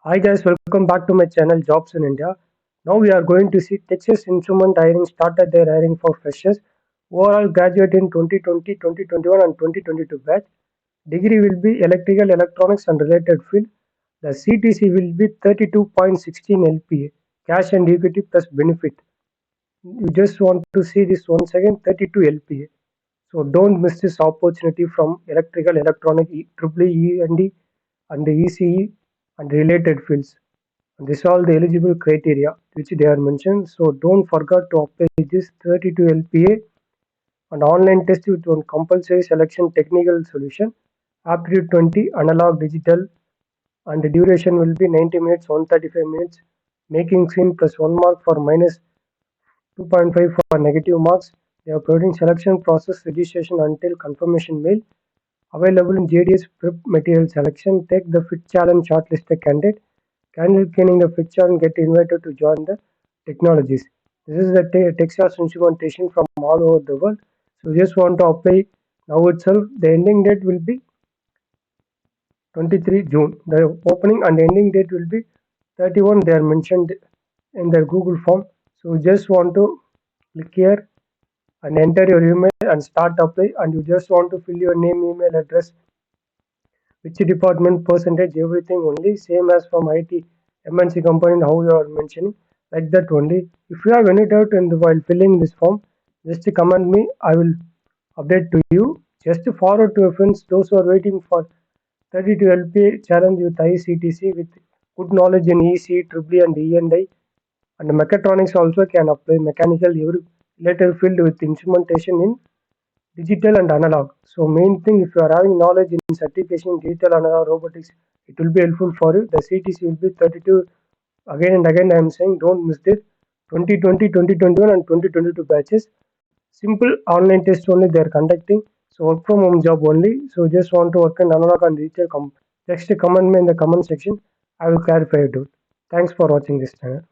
Hi guys, welcome back to my channel Jobs in India. Now we are going to see Texas Instrument hiring started their hiring for freshers. Overall graduate in 2020, 2021 and 2022 batch. Degree will be electrical, electronics and related field. The CTC will be 32.16 LPA, cash and equity plus benefit. You just want to see this once again, 32 LPA. So don't miss this opportunity from electrical, electronic, EEE and the ECE and related fields. These are all the eligible criteria which they are mentioned. So don't forget to apply this 32 LPA and online test with one compulsory selection technical solution. Aptitude 20 analog digital and the duration will be 90 minutes 135 minutes. Making scene plus 1 mark for minus 2.5 for negative marks. They are providing selection process registration until confirmation mail. Available in JDS prep material selection. Take the fit challenge shortlist the candidate. Candidate can in the picture and get invited to join the technologies. This is the Texas instrumentation from all over the world. So just want to apply now itself. The ending date will be 23 June. The opening and ending date will be 31. They are mentioned in their Google form. So just want to click here and enter your email and start apply. And you just want to fill your name, email address, which department, percentage, everything only same as from IT MNC company how you are mentioning, like that only. If you have any doubt in while filling this form, just comment me. I will update to you. Just forward to your friends those who are waiting for 32 LPA challenge with ICTC with good knowledge in EC, EEE and E&I and mechatronics also can apply mechanical every later field with instrumentation in digital and analog. So main thing if you are having knowledge in certification in digital analog robotics, it will be helpful for you. The CTC will be 32. Again and again I am saying don't miss this 2020, 2021 and 2022 batches. Simple online test only they are conducting. So work from home job only. So just want to work in analog and digital. Just comment me in the comment section. I will clarify it out. Thanks for watching this channel.